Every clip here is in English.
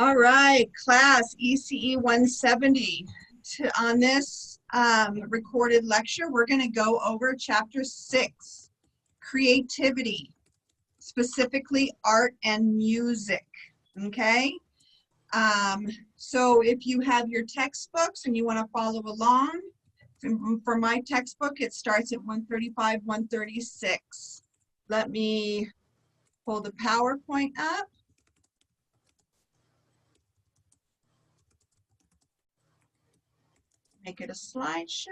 All right, class ECE 170. On this recorded lecture, we're going to go over chapter 6, creativity, specifically art and music. Okay, so if you have your textbooks and you want to follow along, for my textbook, it starts at 135, 136. Let me pull the PowerPoint up. Make it a slideshow.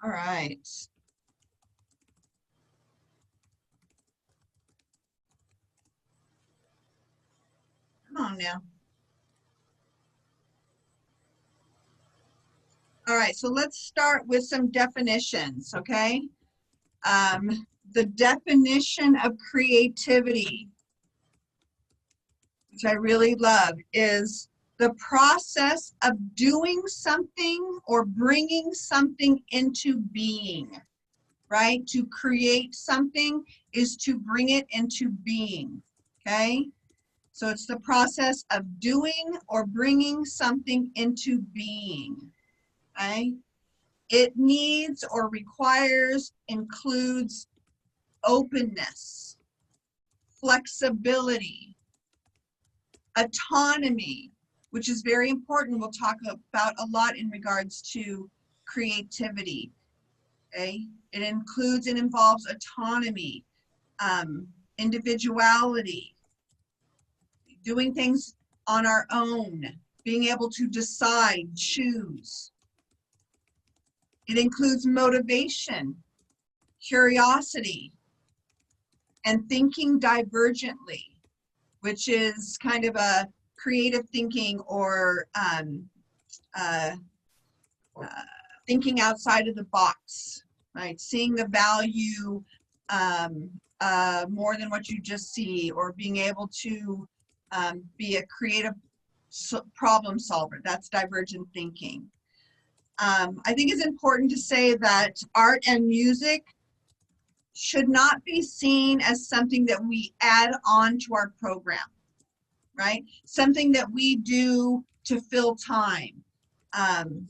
All right. Come on now. All right, so let's start with some definitions, okay? The definition of creativity, which I really love, is the process of doing something or bringing something into being, right? To create something is to bring it into being, okay? So it's the process of doing or bringing something into being, okay? It needs or requires, includes openness, flexibility, autonomy, which is very important. We'll talk about a lot in regards to creativity. Okay, it includes and involves autonomy, individuality, doing things on our own, being able to decide, choose. It includes motivation, curiosity, and thinking divergently, which is kind of a creative thinking or thinking outside of the box, right? Seeing the value more than what you just see, or being able to be a creative problem solver. That's divergent thinking. I think it's important to say that art and music should not be seen as something that we add on to our program, right? Something that we do to fill time, an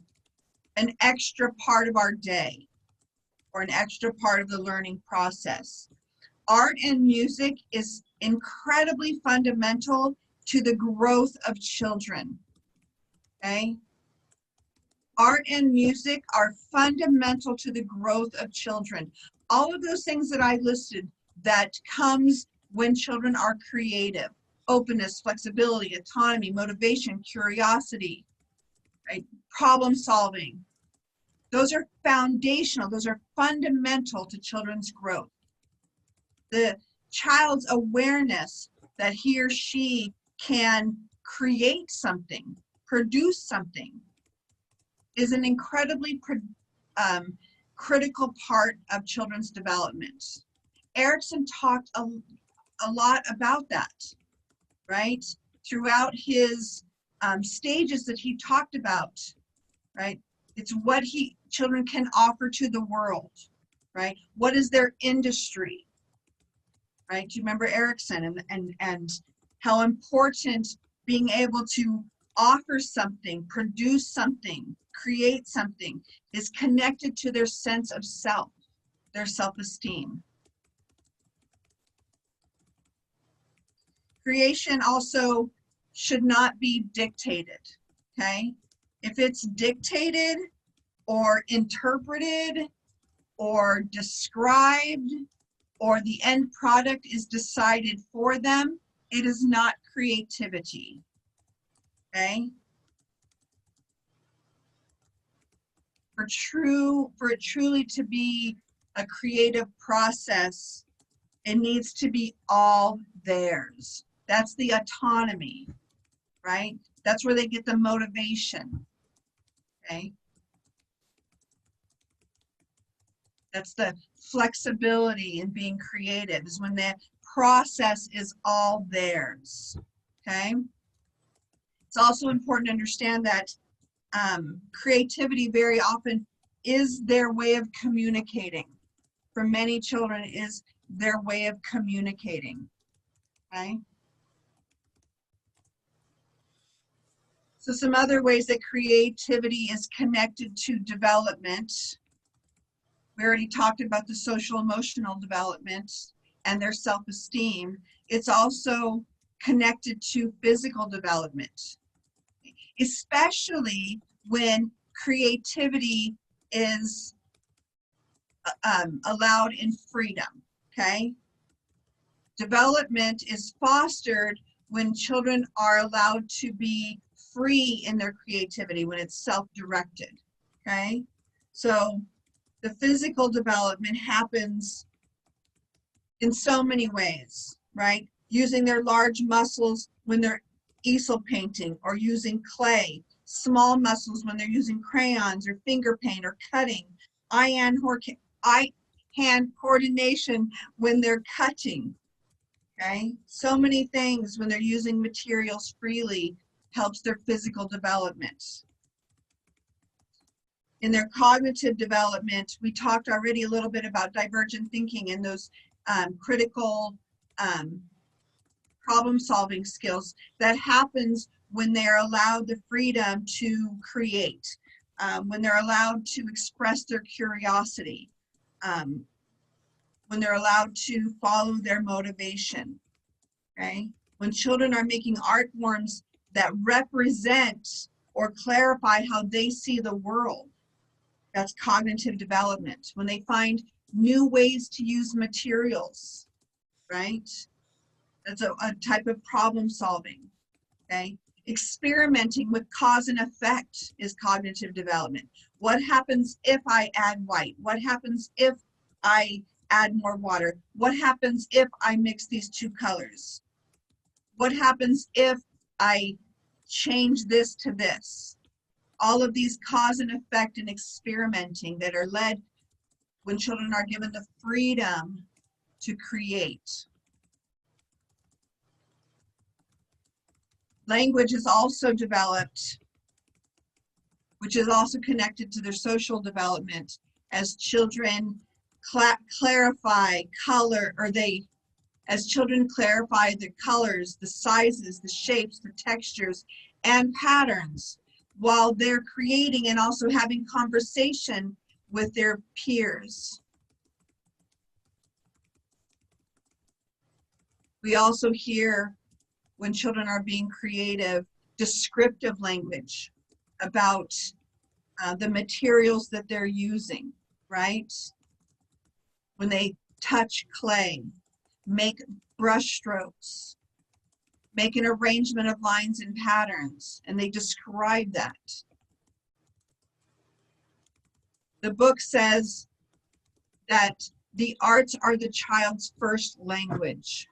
extra part of our day, or an extra part of the learning process. Art and music is incredibly fundamental to the growth of children, okay? Art and music are fundamental to the growth of children. All of those things that I listed that comes when children are creative: openness, flexibility, autonomy, motivation, curiosity, right? Problem solving. Those are foundational, those are fundamental to children's growth. The child's awareness that he or she can create something, produce something, is an incredibly critical part of children's development. Erickson talked a lot about that, right? Throughout his stages that he talked about, right? It's what children can offer to the world, right? What is their industry, right? Do you remember Erickson and how important being able to offer something, produce something, create something is connected to their sense of self, their self-esteem. Creation also should not be dictated, okay? If it's dictated or interpreted or described, or the end product is decided for them, it is not creativity, okay? For it truly to be a creative process, it needs to be all theirs. That's the autonomy, right? That's where they get the motivation, okay? That's the flexibility in being creative, is when the process is all theirs, okay? It's also important to understand that creativity very often is their way of communicating. For many children, it is their way of communicating, okay? So some other ways that creativity is connected to development. We already talked about the social emotional development and their self-esteem. It's also connected to physical development, especially when creativity is allowed in freedom, okay? Development is fostered when children are allowed to be free in their creativity, when it's self-directed, okay? So the physical development happens in so many ways, right? Using their large muscles when they're easel painting or using clay, small muscles when they're using crayons or finger paint or cutting, eye-hand coordination when they're cutting, okay? So many things when they're using materials freely helps their physical development. In their cognitive development, we talked already a little bit about divergent thinking and those critical problem-solving skills that happens when they're allowed the freedom to create, when they're allowed to express their curiosity, when they're allowed to follow their motivation, okay? When children are making art forms that represent or clarify how they see the world, that's cognitive development. When they find new ways to use materials, right? That's a type of problem solving, okay? Experimenting with cause and effect is cognitive development. What happens if I add white? What happens if I add more water? What happens if I mix these two colors? What happens if I change this to this? All of these cause and effect and experimenting that are led when children are given the freedom to create. Language is also developed, which is also connected to their social development as children clarify color, or as children clarify the colors, the sizes, the shapes, the textures, and patterns while they're creating and also having conversation with their peers. We also hear, when children are being creative, descriptive language about the materials that they're using, right? When they touch clay, make brush strokes, make an arrangement of lines and patterns, and they describe that. The book says that the arts are the child's first language,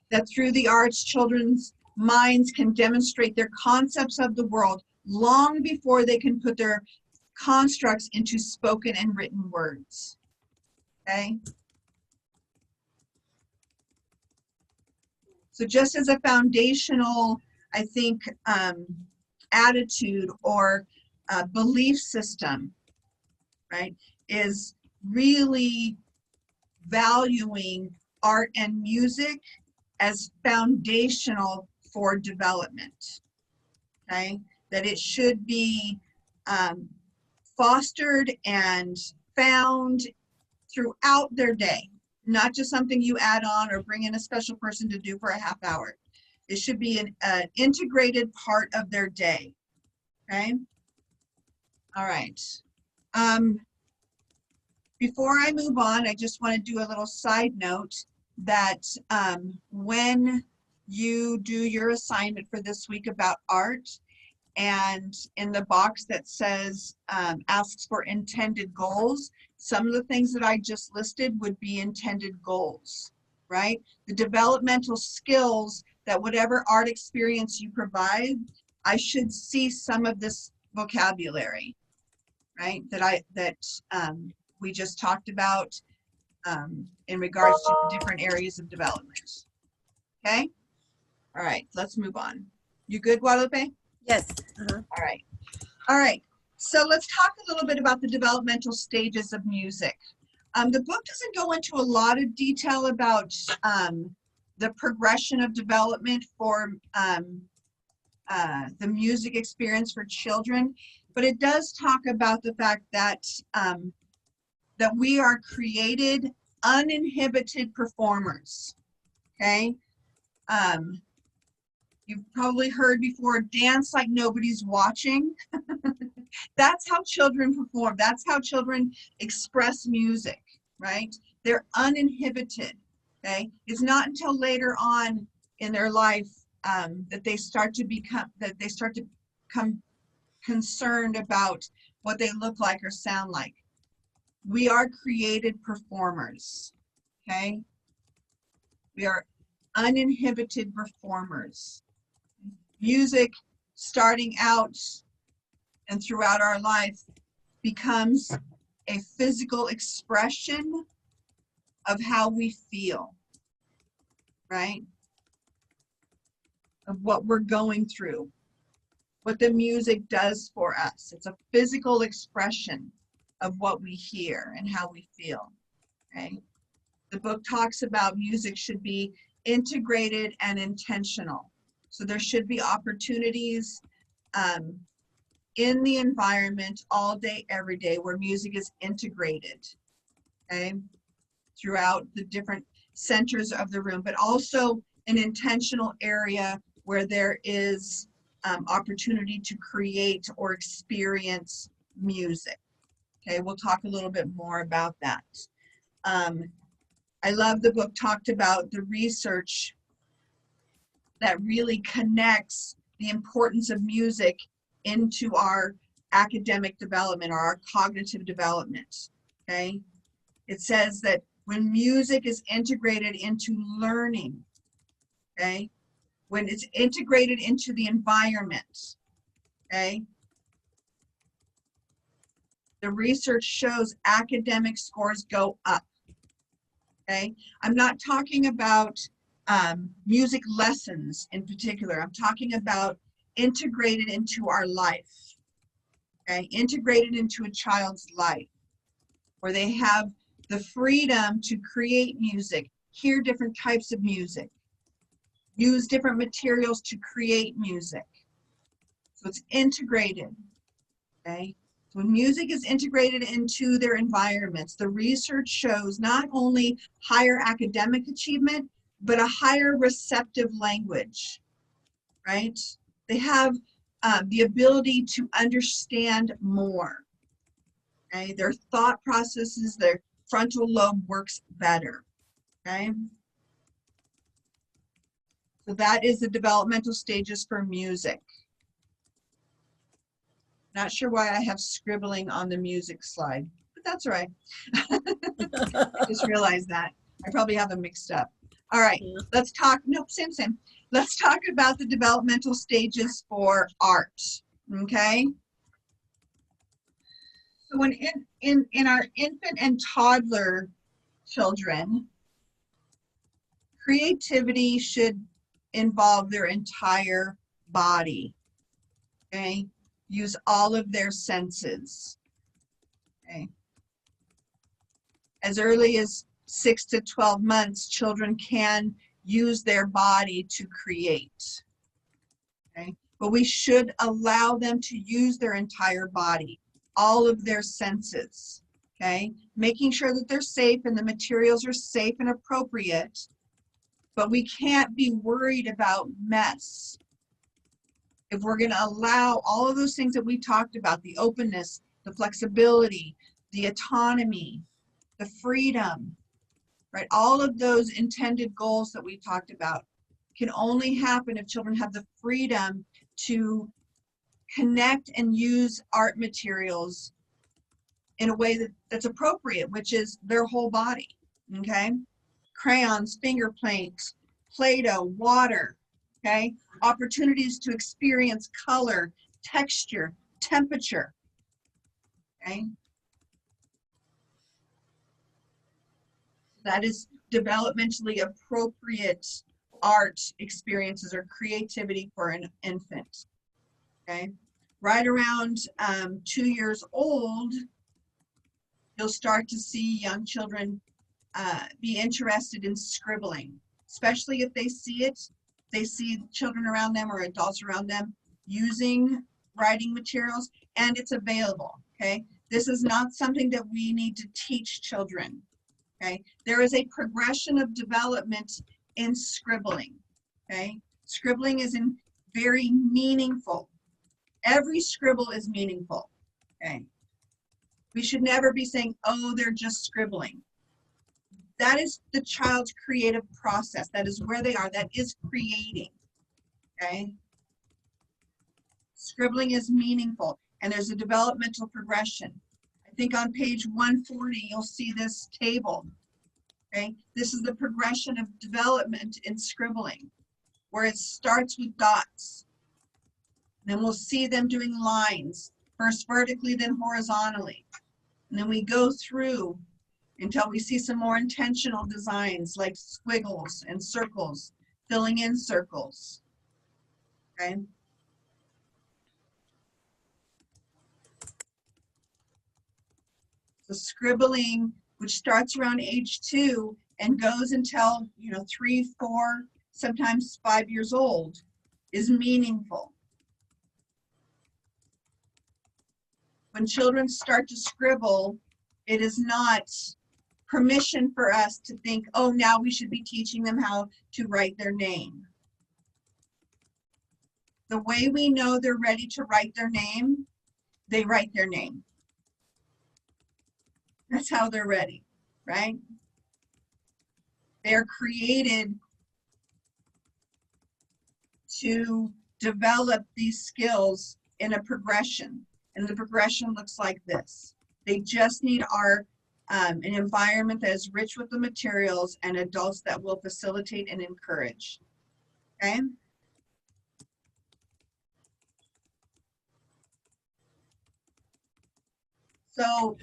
that through the arts, children's minds can demonstrate their concepts of the world long before they can put their constructs into spoken and written words, okay? So just as a foundational, I think, attitude or belief system, right, is really valuing art and music as foundational for development, okay? That it should be fostered and found throughout their day, not just something you add on or bring in a special person to do for a half hour. It should be an integrated part of their day, okay? All right. Before I move on, I just want to do a little side note that when you do your assignment for this week about art, and in the box that says asks for intended goals, some of the things that I just listed would be intended goals, right? The developmental skills that whatever art experience you provide, I should see some of this vocabulary, right? That we just talked about in regards to the different areas of development. Okay? All right, let's move on. You good, Guadalupe? Yes. All right. All right. So let's talk a little bit about the developmental stages of music. The book doesn't go into a lot of detail about the progression of development for the music experience for children, but it does talk about the fact that that we are created uninhibited performers. Okay, you've probably heard before, dance like nobody's watching. That's how children perform. That's how children express music, right? They're uninhibited. Okay, it's not until later on in their life that they start to become concerned about what they look like or sound like. We are created performers. Okay, we are uninhibited performers. Music, starting out and throughout our life, becomes a physical expression of how we feel, right? Of what we're going through, what the music does for us. It's a physical expression of what we hear and how we feel, okay? The book talks about music should be integrated and intentional. So there should be opportunities in the environment all day, every day, where music is integrated, okay, throughout the different centers of the room, but also an intentional area where there is opportunity to create or experience music. Okay, we'll talk a little bit more about that. I love the book talked about the research that really connects the importance of music into our academic development or our cognitive development, okay? It says that when music is integrated into learning, okay, when it's integrated into the environment, okay, the research shows academic scores go up, okay? I'm not talking about music lessons in particular. I'm talking about integrated into our life, okay? Integrated into a child's life, where they have the freedom to create music, hear different types of music, use different materials to create music. So it's integrated, okay? So when music is integrated into their environments, the research shows not only higher academic achievement, but a higher receptive language, right? They have the ability to understand more, okay? Their thought processes, their frontal lobe works better, okay? So that is the developmental stages for music. Not sure why I have scribbling on the music slide, but that's all right. I just realized that. I probably have them mixed up. All right, Yeah. let's talk, nope, same. Let's talk about the developmental stages for art, okay? So when in our infant and toddler children, creativity should involve their entire body, okay? Use all of their senses, okay? As early as 6 to 12 months, children can use their body to create, okay? But we should allow them to use their entire body, all of their senses, okay? Making sure that they're safe and the materials are safe and appropriate, but we can't be worried about mess. If we're going to allow all of those things that we talked about, the openness, the flexibility, the autonomy, the freedom, right? All of those intended goals that we talked about can only happen if children have the freedom to connect and use art materials in a way that's appropriate, which is their whole body, okay? Crayons, finger paint, Play-Doh, water, okay? Opportunities to experience color, texture, temperature, okay? That is developmentally appropriate art experiences or creativity for an infant, okay? Right around 2 years old, you'll start to see young children be interested in scribbling, especially if they see it. They see children around them or adults around them using writing materials, and it's available, okay? This is not something that we need to teach children, okay? There is a progression of development in scribbling, okay? Scribbling is very meaningful. Every scribble is meaningful, okay? We should never be saying, oh, they're just scribbling. That is the child's creative process. That is where they are. That is creating, okay? Scribbling is meaningful, and there's a developmental progression. I think on page 140, you'll see this table, okay? This is the progression of development in scribbling, where it starts with dots. Then we'll see them doing lines, first vertically, then horizontally. And then we go through until we see some more intentional designs like squiggles and circles, filling in circles, okay? So scribbling, which starts around age 2 and goes until, 3, 4, sometimes 5 years old, is meaningful. When children start to scribble, it is not permission for us to think, oh, now we should be teaching them how to write their name. The way we know they're ready to write their name, they write their name. That's how they're ready, right? They're created to develop these skills in a progression, and the progression looks like this. They just need an environment that is rich with the materials and adults that will facilitate and encourage, okay? So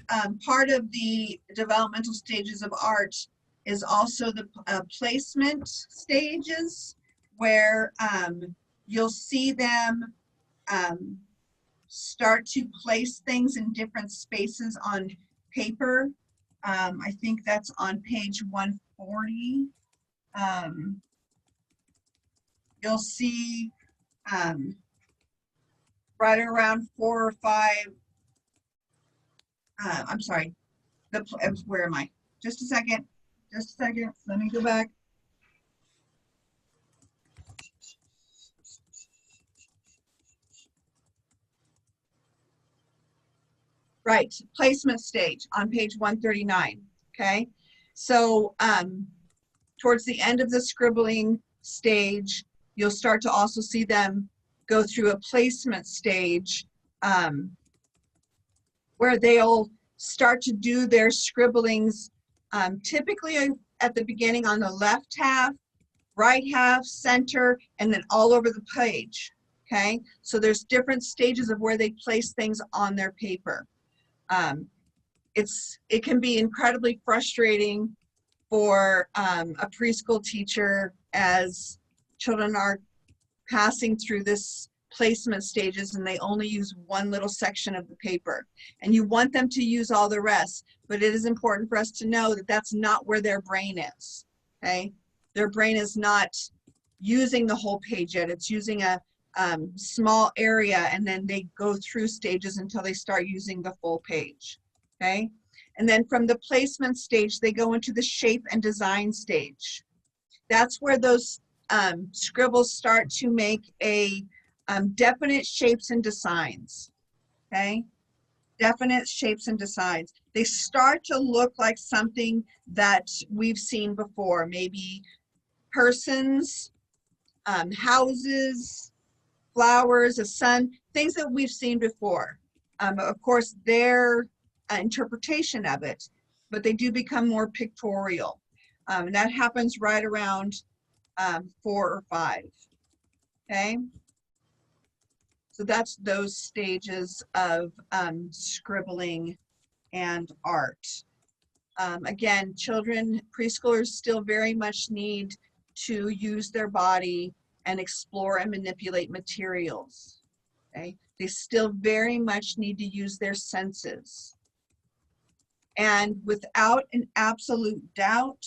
part of the developmental stages of art is also the placement stages, where you'll see them start to place things in different spaces on paper. I think that's on page 140. You'll see right around 4 or 5. I'm sorry. Where am I? Just a second. Let me go back. Right, placement stage on page 139, okay? So towards the end of the scribbling stage, you'll start to also see them go through a placement stage where they'll start to do their scribblings typically at the beginning on the left half, right half, center, and then all over the page, okay? So there's different stages of where they place things on their paper. It can be incredibly frustrating for a preschool teacher as children are passing through this placement stages and they only use one little section of the paper, and you want them to use all the rest, but it is important for us to know that that's not where their brain is, okay? Their brain is not using the whole page yet. It's using a small area, and then they go through stages until they start using the full page, okay? And then from the placement stage, they go into the shape and design stage. That's where those scribbles start to make a definite shapes and designs, okay? Definite shapes and designs. They start to look like something that we've seen before, maybe persons, houses, flowers, a sun, things that we've seen before. Of course, their interpretation of it, but they do become more pictorial. And that happens right around 4 or 5, okay? So that's those stages of scribbling and art. Again, children, preschoolers still very much need to use their body and explore and manipulate materials, okay? They still very much need to use their senses. And without an absolute doubt,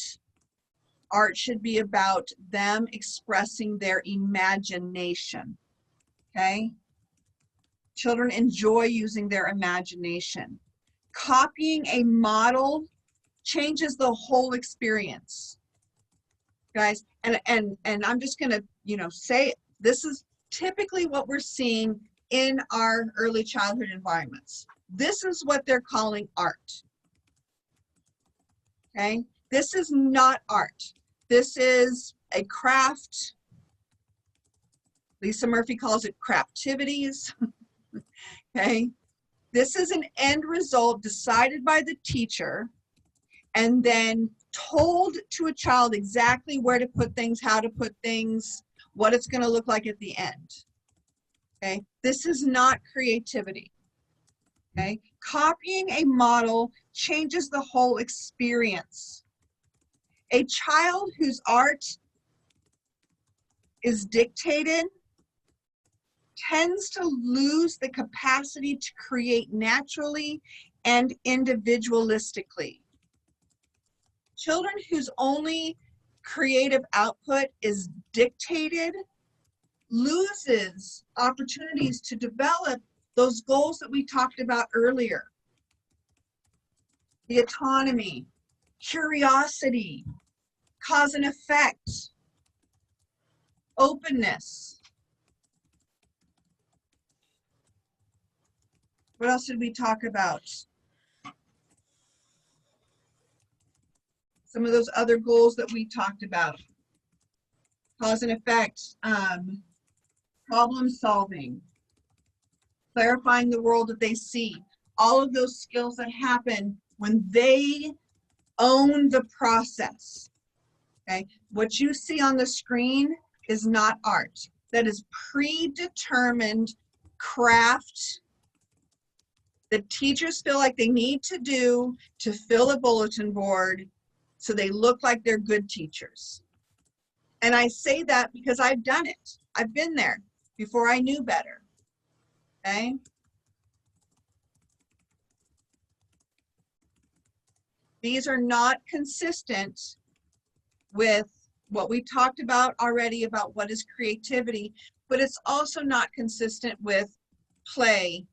art should be about them expressing their imagination, okay? Children enjoy using their imagination. Copying a model changes the whole experience, guys. And I'm just gonna, say this is typically what we're seeing in our early childhood environments. This is what they're calling art, okay? This is not art. This is a craft. Lisa Murphy calls it craftivities, okay? This is an end result decided by the teacher and then told to a child exactly where to put things, how to put things, what it's going to look like at the end. Okay, this is not creativity. Okay, copying a model changes the whole experience. A child whose art is dictated tends to lose the capacity to create naturally and individualistically. Children whose only creative output is dictated loses opportunities to develop those goals that we talked about earlier. The autonomy, curiosity, cause and effect, openness. What else did we talk about? Some of those other goals that we talked about. Cause and effect, problem solving, clarifying the world that they see. All of those skills that happen when they own the process. Okay, what you see on the screen is not art. That is predetermined craft that teachers feel like they need to do to fill a bulletin board so they look like they're good teachers. And I say that because I've done it. I've been there before I knew better. Okay? These are not consistent with what we talked about already about what is creativity, but it's also not consistent with play,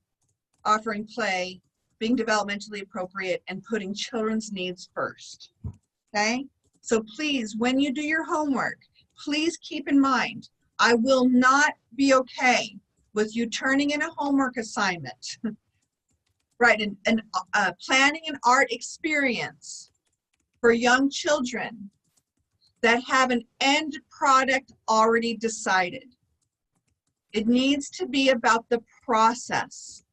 offering play, being developmentally appropriate, and putting children's needs first. Okay? So please, when you do your homework, please keep in mind, I will not be okay with you turning in a homework assignment, right, and planning an art experience for young children that have an end product already decided. It needs to be about the process,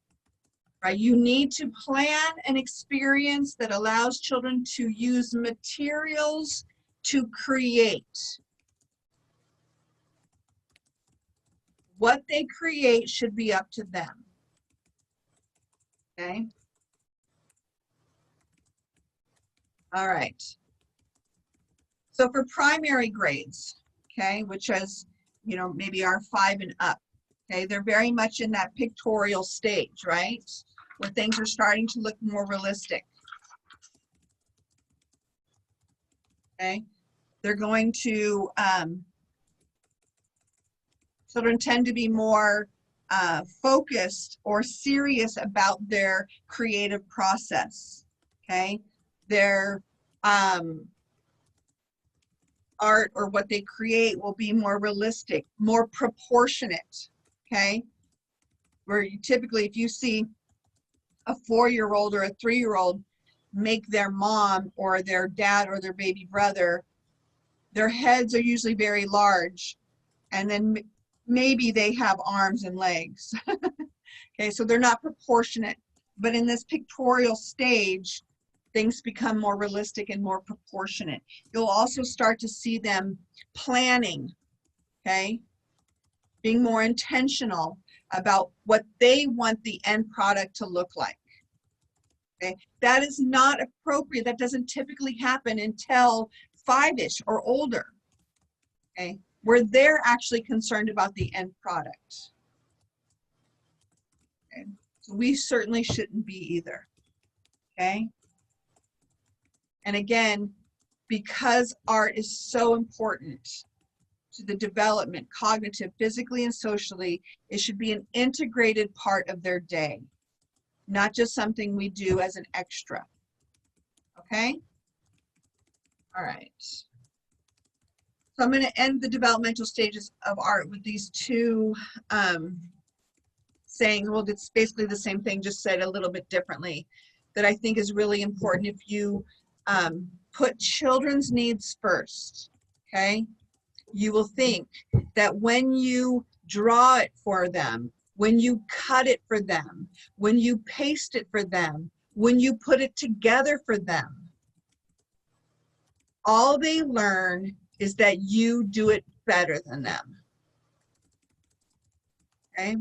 right? You need to plan an experience that allows children to use materials to create. What they create should be up to them, okay? All right. So for primary grades, okay, which is, maybe are 5 and up, okay, they're very much in that pictorial stage, right? Where things are starting to look more realistic. Okay, they're going to, children tend to be more focused or serious about their creative process, okay? Their art or what they create will be more realistic, more proportionate, okay? Where you typically, if you see a 4-year-old or a 3-year-old make their mom or their dad or their baby brother, their heads are usually very large, and then maybe they have arms and legs. Okay, so they're not proportionate, but in this pictorial stage, things become more realistic and more proportionate. You'll also start to see them planning, okay? Being more intentional about what they want the end product to look like. Okay, that is not appropriate. That doesn't typically happen until 5-ish or older, okay? Where they're actually concerned about the end product. So we certainly shouldn't be either, okay? And again, because art is so important to the development, cognitive, physically, and socially, it should be an integrated part of their day, not just something we do as an extra, okay? All right. So I'm going to end the developmental stages of art with these two sayings. Well, it's basically the same thing, just said a little bit differently, that I think is really important. If you put children's needs first, okay, you will think that when you draw it for them, when you cut it for them, when you paste it for them, when you put it together for them, all they learn is that you do it better than them, okay?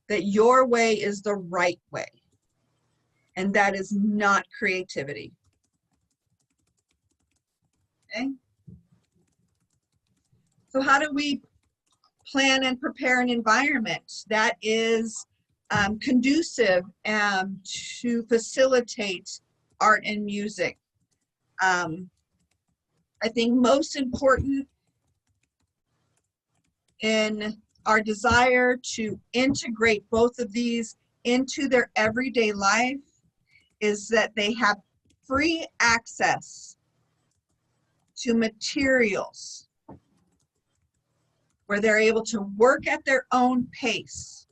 That your way is the right way, and that is not creativity, okay? So how do we plan and prepare an environment that is conducive to facilitate art and music? I think most important in our desire to integrate both of these into their everyday life is that they have free access to materials where they're able to work at their own pace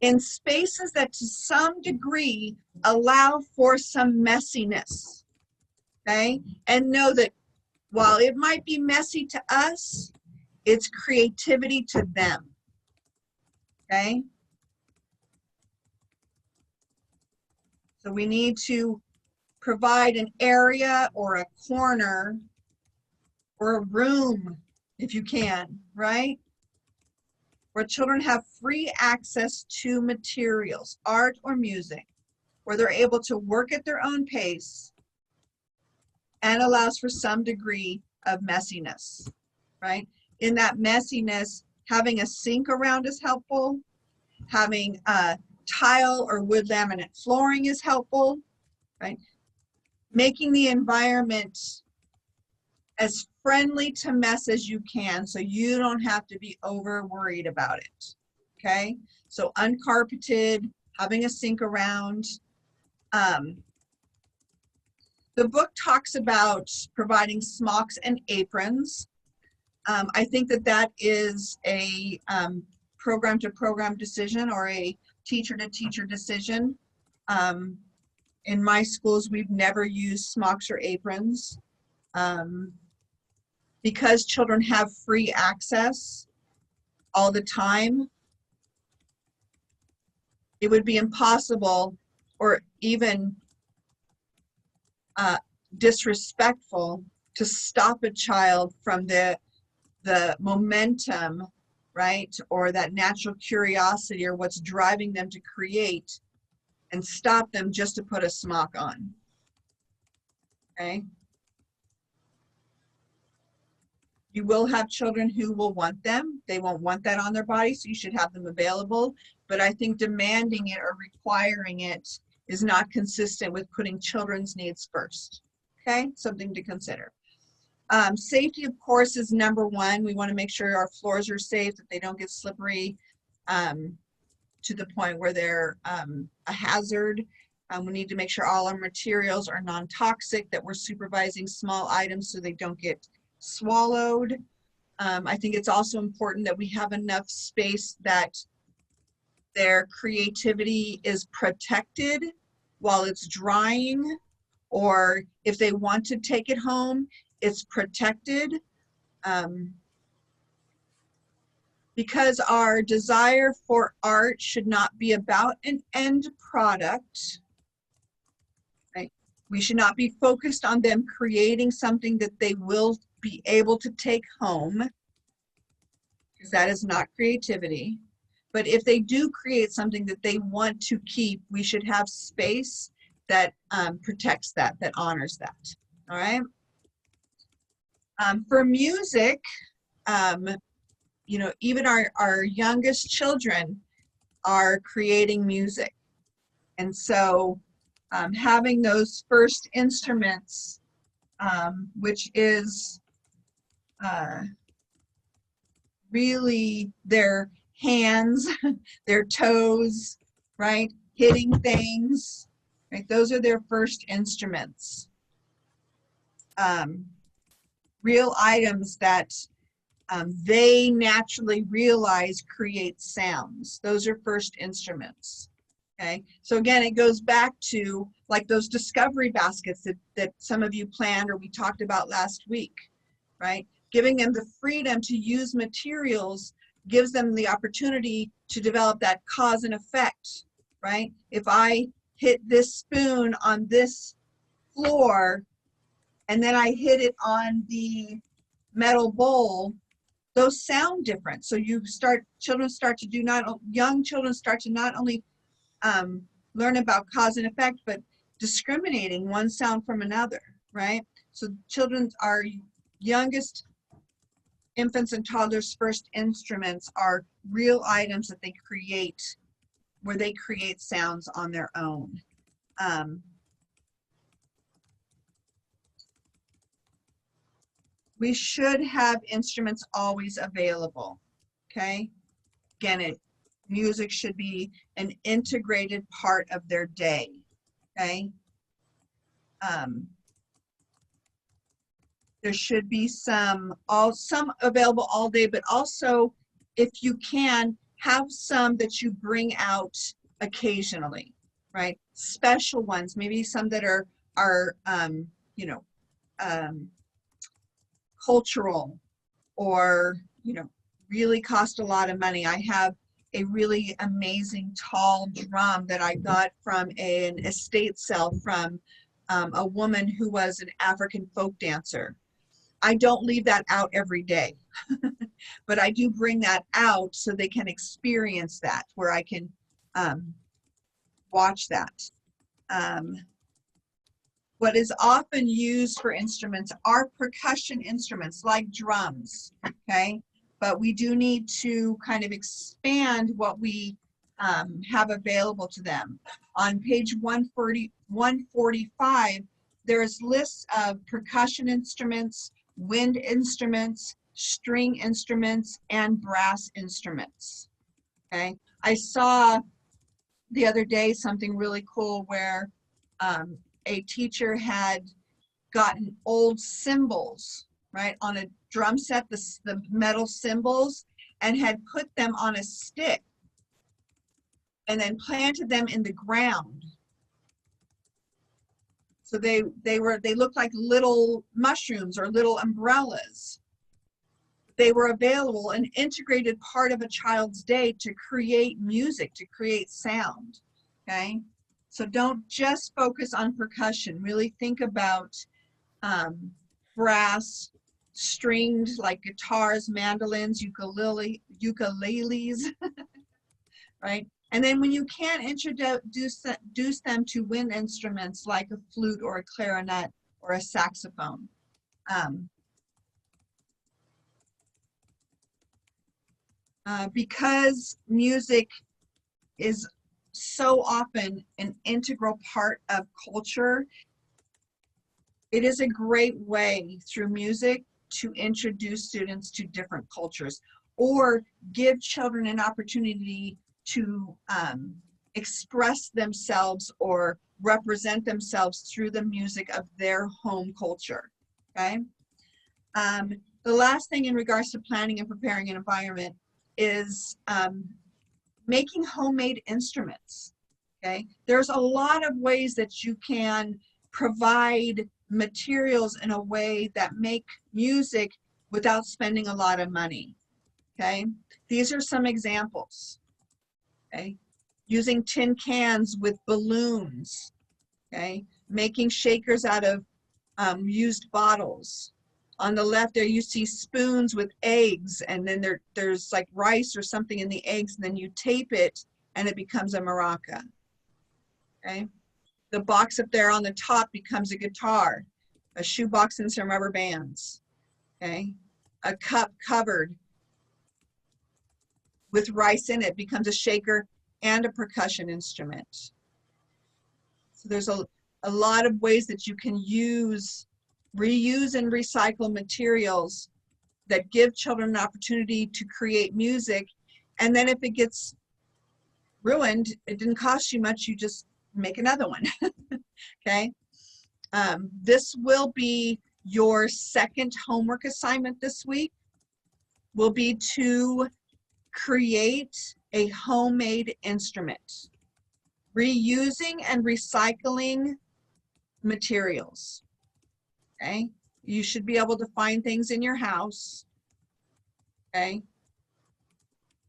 in spaces that to some degree allow for some messiness, okay? And know that while it might be messy to us, it's creativity to them, okay? So we need to provide an area or a corner or a room, if you can, right? Where children have free access to materials, art or music, where they're able to work at their own pace and allows for some degree of messiness, right? In that messiness, having a sink around is helpful. Having tile or wood laminate flooring is helpful, right? Making the environment as friendly to mess as you can so you don't have to be over worried about it, okay? So uncarpeted, having a sink around. The book talks about providing smocks and aprons. I think that that is a program-to-program decision or a teacher-to-teacher decision. In my schools, we've never used smocks or aprons. Because children have free access all the time, it would be impossible or even disrespectful to stop a child from the momentum, right? Or that natural curiosity or what's driving them to create and stop them just to put a smock on, okay? You will have children who will want them. They won't want that on their body, so you should have them available. But I think demanding it or requiring it is not consistent with putting children's needs first, okay? Something to consider. Safety, of course, is number one. We want to make sure our floors are safe, that they don't get slippery to the point where they're a hazard. We need to make sure all our materials are non-toxic, that we're supervising small items so they don't get swallowed. I think it's also important that we have enough space that their creativity is protected while it's drying, or if they want to take it home, it's protected. Because our desire for art should not be about an end product, right? We should not be focused on them creating something that they will be able to take home, because that is not creativity. But if they do create something that they want to keep, we should have space that protects that, that honors that, all right? For music, you know, even our youngest children are creating music. And so having those first instruments, which is really their hands, their toes, right? Hitting things, right? Those are their first instruments. Real items that they naturally realize create sounds. Those are first instruments. Okay, so again, it goes back to like those discovery baskets that some of you planned or we talked about last week, right? Giving them the freedom to use materials gives them the opportunity to develop that cause and effect, right? If I hit this spoon on this floor and then I hit it on the metal bowl, those sound different. So young children start to not only learn about cause and effect, but discriminating one sound from another, right? So our youngest infants and toddlers' first instruments are real items that they create, where they create sounds on their own. We should have instruments always available, okay? Again, music should be an integrated part of their day, okay? There should be some available all day, but also if you can, have some that you bring out occasionally, right? Special ones, maybe some that are cultural or, really cost a lot of money. I have a really amazing tall drum that I got from an estate sale from a woman who was an African folk dancer. I don't leave that out every day, but I do bring that out so they can experience that, where I can watch that. What is often used for instruments are percussion instruments like drums, okay? But we do need to kind of expand what we have available to them. On page 145, there's lists of percussion instruments, wind instruments, string instruments, and brass instruments, okay? I saw the other day something really cool where a teacher had gotten old cymbals, right, on a drum set, the metal cymbals, and had put them on a stick and then planted them in the ground. So they looked like little mushrooms or little umbrellas. They were available, an integrated part of a child's day to create music, to create sound, okay? So don't just focus on percussion. Really think about brass, stringed like guitars, mandolins, ukuleles, right? And then when you can, introduce them to wind instruments like a flute or a clarinet or a saxophone. Because music is so often an integral part of culture, it is a great way through music to introduce students to different cultures or give children an opportunity to express themselves or represent themselves through the music of their home culture, okay? The last thing in regards to planning and preparing an environment is making homemade instruments, okay? There's a lot of ways that you can provide materials in a way that make music without spending a lot of money, okay? These are some examples, okay? Using tin cans with balloons, okay? Making shakers out of used bottles. On the left there you see spoons with eggs, and then there's like rice or something in the eggs, and then you tape it and it becomes a maraca, okay? The box up there on the top becomes a guitar, a shoebox and some rubber bands, okay? A cup covered with rice in it becomes a shaker and a percussion instrument. So there's a lot of ways that you can use, reuse and recycle materials that give children an opportunity to create music. And then if it gets ruined, it didn't cost you much, you just make another one. Okay. This will be your second homework assignment this week, will be to create a homemade instrument, reusing and recycling materials. Okay. You should be able to find things in your house. Okay.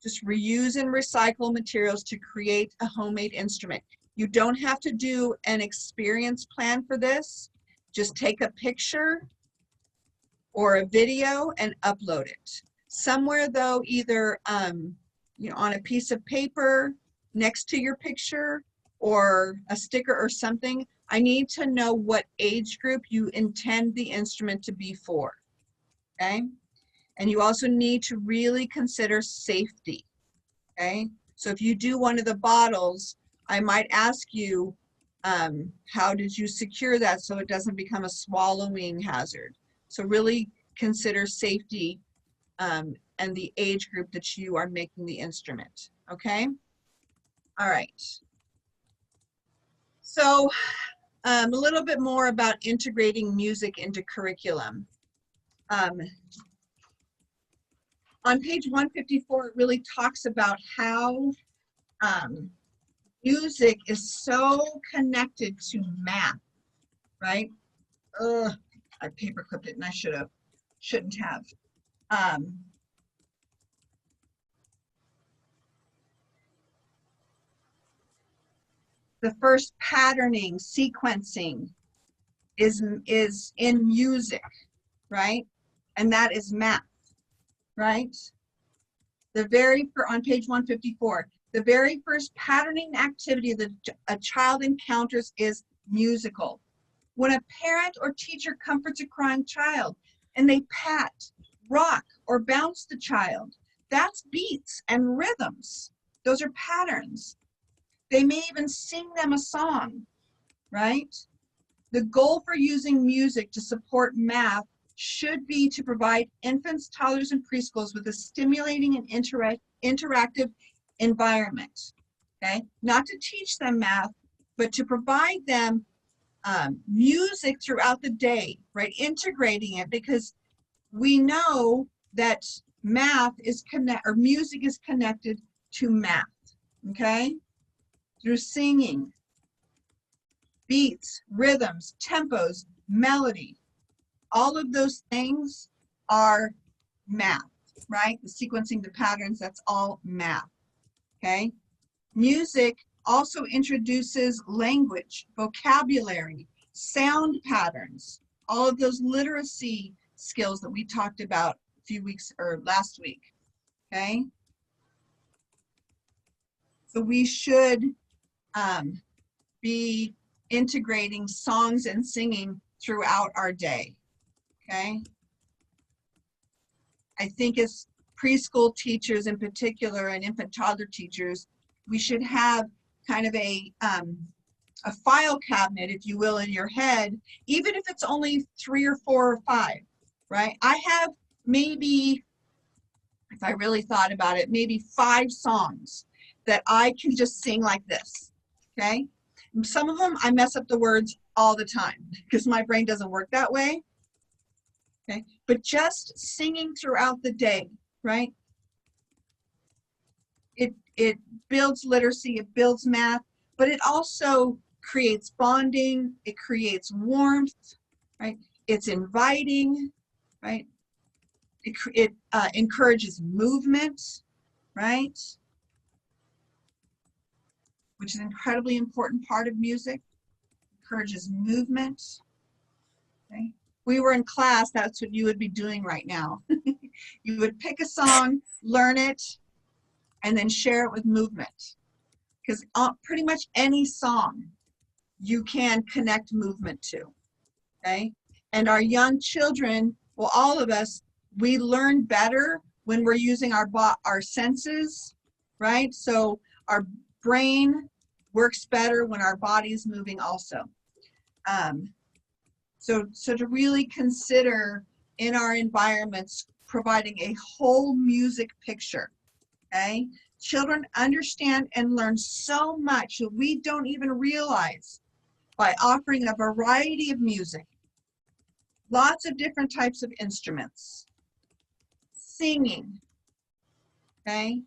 Just reuse and recycle materials to create a homemade instrument. You don't have to do an experience plan for this. Just take a picture or a video and upload it. Somewhere though, either you know, on a piece of paper next to your picture or a sticker or something. I need to know what age group you intend the instrument to be for. Okay. And you also need to really consider safety, okay? So if you do one of the bottles, I might ask you, how did you secure that so it doesn't become a swallowing hazard? So really consider safety and the age group that you are making the instrument, okay? All right. So a little bit more about integrating music into curriculum. On page 154, it really talks about how music is so connected to math, right? Ugh, I paper clipped it and I shouldn't have. The first patterning, sequencing is in music, right? And that is math. Right? On page 154, the very first patterning activity that a child encounters is musical. When a parent or teacher comforts a crying child and they pat, rock, or bounce the child, that's beats and rhythms. Those are patterns. They may even sing them a song, right? The goal for using music to support math should be to provide infants, toddlers, and preschools with a stimulating and interactive environment, okay? Not to teach them math, but to provide them music throughout the day, right? Integrating it, because we know that music is connected to math, okay? Through singing, beats, rhythms, tempos, melody. All of those things are math, right? The sequencing, the patterns, that's all math, okay? Music also introduces language, vocabulary, sound patterns, all of those literacy skills that we talked about a few weeks or last week, okay? So we should be integrating songs and singing throughout our day. Okay. I think as preschool teachers in particular and infant toddler teachers, we should have kind of a file cabinet, if you will, in your head, even if it's only 3 or 4 or 5, right? I have maybe, if I really thought about it, maybe 5 songs that I can just sing like this, okay? And some of them I mess up the words all the time because my brain doesn't work that way. Okay, but just singing throughout the day, right? It builds literacy, it builds math, but it also creates bonding, it creates warmth, right? It's inviting, right? It encourages movement, right? Which is an incredibly important part of music. Encourages movement, okay? We were in class, that's what you would be doing right now. You would pick a song, learn it, and then share it with movement. Because pretty much any song you can connect movement to, okay? And our young children, well, all of us, we learn better when we're using our senses, right? So our brain works better when our body is moving also. So to really consider in our environments providing a whole music picture, okay? Children understand and learn so much that we don't even realize by offering a variety of music, lots of different types of instruments, singing, okay?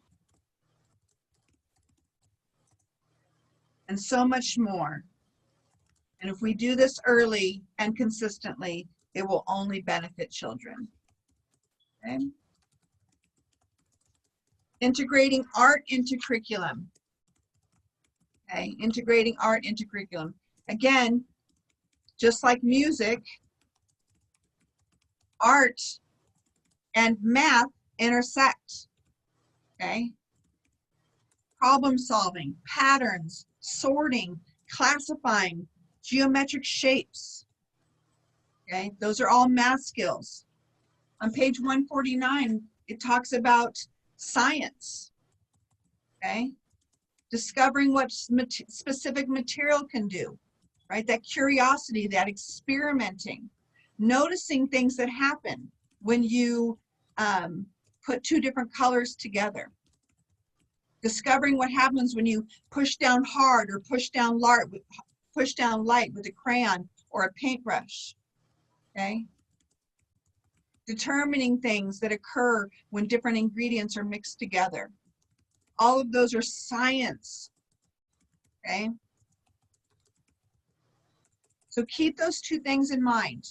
And so much more. And if we do this early and consistently, it will only benefit children. Okay? Integrating art into curriculum. Okay, integrating art into curriculum. Again, just like music, art and math intersect. Okay? Problem solving, patterns, sorting, classifying, geometric shapes. Okay, those are all math skills. On page 149, it talks about science. Okay, discovering what specific material can do, right? That curiosity, that experimenting, noticing things that happen when you put two different colors together. Discovering what happens when you push down hard or push down light with a crayon or a paintbrush. Okay? Determining things that occur when different ingredients are mixed together. All of those are science. Okay? So keep those two things in mind.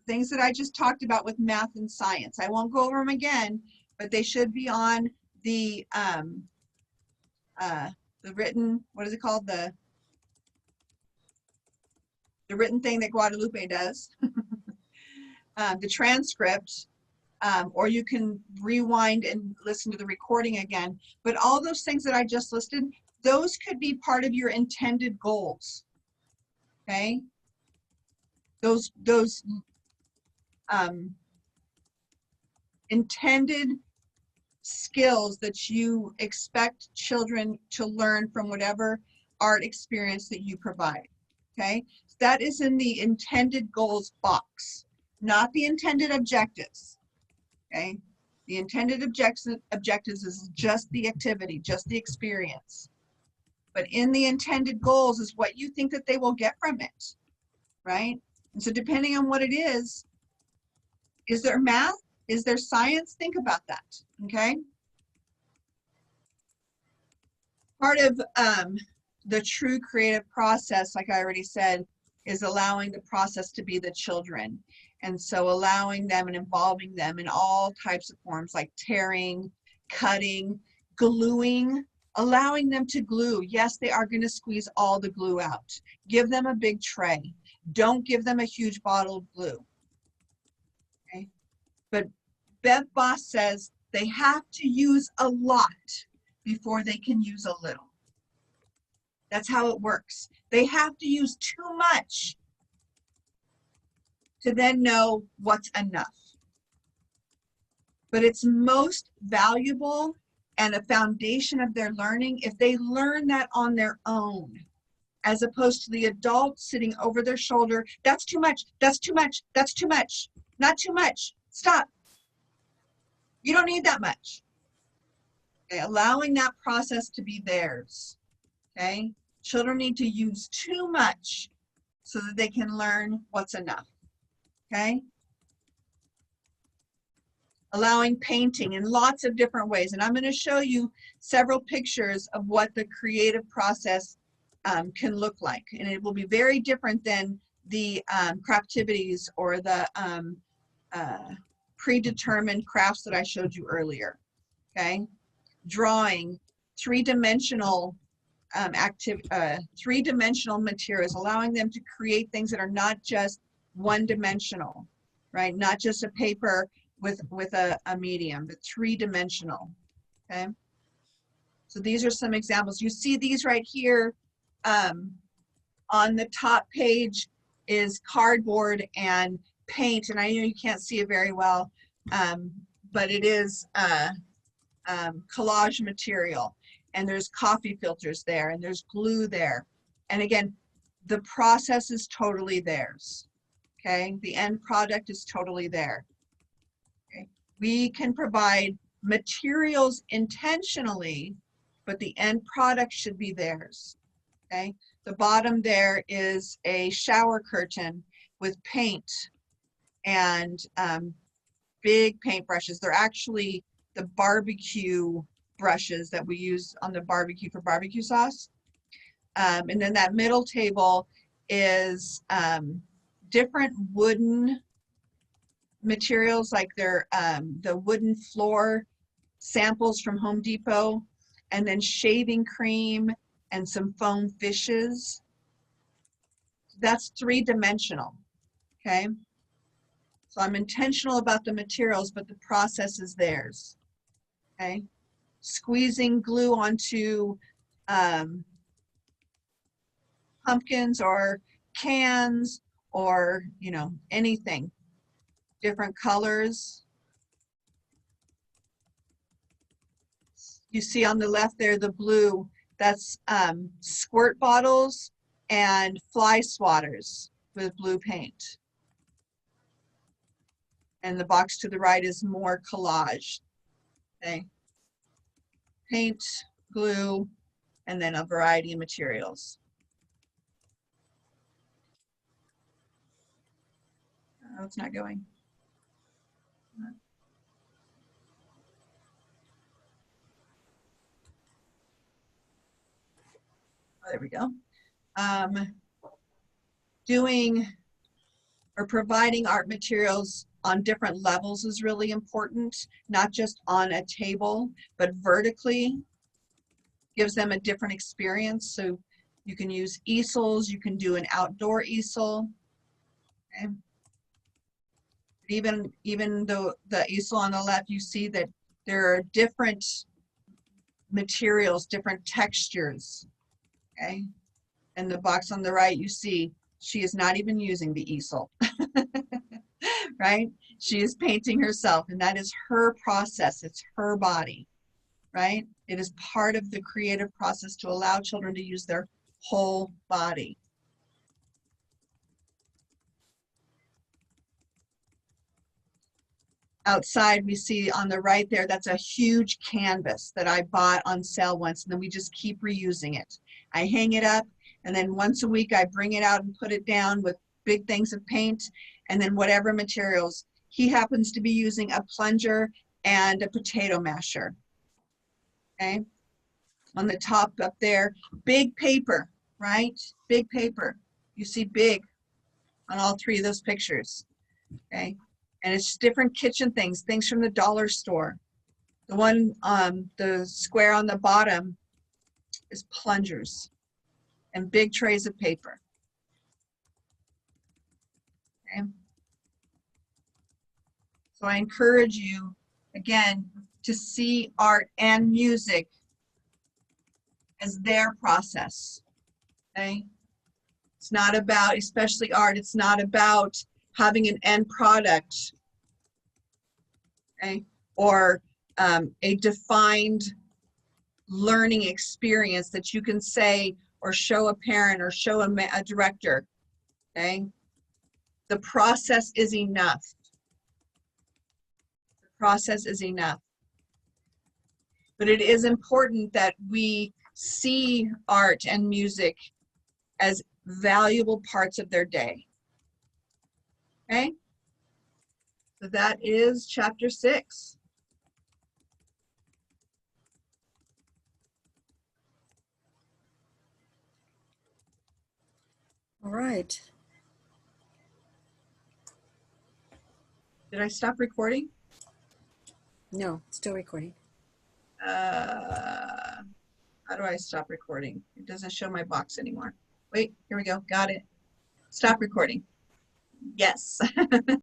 Things that I just talked about with math and science. I won't go over them again, but they should be on the written, what is it called? The written thing that Guadalupe does. The transcript, or you can rewind and listen to the recording again. But all those things that I just listed, those could be part of your intended goals. Okay? Those intended skills that you expect children to learn from whatever art experience that you provide. Okay? That is in the intended goals box, not the intended objectives. Okay? The intended objectives is just the activity, just the experience. But in the intended goals is what you think that they will get from it, right? And so depending on what it is there math? Is there science? Think about that, okay? Part of the true creative process, like I already said, is allowing the process to be the children. And so allowing them and involving them in all types of forms like tearing, cutting, gluing, allowing them to glue. Yes, they are going to squeeze all the glue out. Give them a big tray. Don't give them a huge bottle of glue. Okay? But Bev Boss says they have to use a lot before they can use a little. That's how it works. They have to use too much to then know what's enough. But it's most valuable and a foundation of their learning if they learn that on their own, as opposed to the adult sitting over their shoulder. That's too much, that's too much, that's too much, not too much, stop. You don't need that much. Okay, allowing that process to be theirs, okay? Children need to use too much so that they can learn what's enough, okay? Allowing painting in lots of different ways. And I'm going to show you several pictures of what the creative process can look like. And it will be very different than the craftivities or the predetermined crafts that I showed you earlier, okay? Drawing, three-dimensional three-dimensional materials, allowing them to create things that are not just one-dimensional, right? Not just a paper with a medium, but three-dimensional, okay? So these are some examples. You see these right here. On the top page is cardboard and paint, and I know you can't see it very well, but it is collage material. and there's coffee filters there, and there's glue there. And again, the process is totally theirs, okay? The end product is totally there, okay? We can provide materials intentionally, but the end product should be theirs, okay? The bottom there is a shower curtain with paint and big paint brushes. They're actually the barbecue brushes that we use on the barbecue for barbecue sauce. And then that middle table is different wooden materials, like they're the wooden floor samples from Home Depot, and then shaving cream and some foam fishes. That's three-dimensional, okay? So I'm intentional about the materials, but the process is theirs, okay? Squeezing glue onto pumpkins or cans or, you know, anything, different colors. You see on the left there, the blue, that's squirt bottles and fly swatters with blue paint. And the box to the right is more collage, okay? Paint, glue, and then a variety of materials. Oh, it's not going. Oh, there we go. Doing or providing art materials on different levels is really important, not just on a table, but vertically gives them a different experience. So you can use easels, you can do an outdoor easel. Okay. Even though the easel on the left, you see that there are different materials, different textures, okay? And the box on the right, you see she is not even using the easel, right? She is painting herself, and that is her process. It's her body, right? It is part of the creative process to allow children to use their whole body. Outside, we see on the right there, that's a huge canvas that I bought on sale once, and then we just keep reusing it. I hang it up, and then once a week I bring it out and put it down with big things of paint, and then whatever materials. He happens to be using a plunger and a potato masher, okay? On the top up there, big paper, right? Big paper. You see big on all three of those pictures, okay? And it's different kitchen things from the dollar store. The one, the square on the bottom is plungers and big trays of paper. Okay. So I encourage you, again, to see art and music as their process, okay? It's not about, especially art, it's not about having an end product, okay? Or a defined learning experience that you can say or show a parent or show a director, okay? The process is enough. The process is enough. But it is important that we see art and music as valuable parts of their day, okay? So that is chapter 6. All right. Did I stop recording? No, still recording. How do I stop recording? It doesn't show my box anymore. Wait, here we go. Got it. Stop recording. Yes.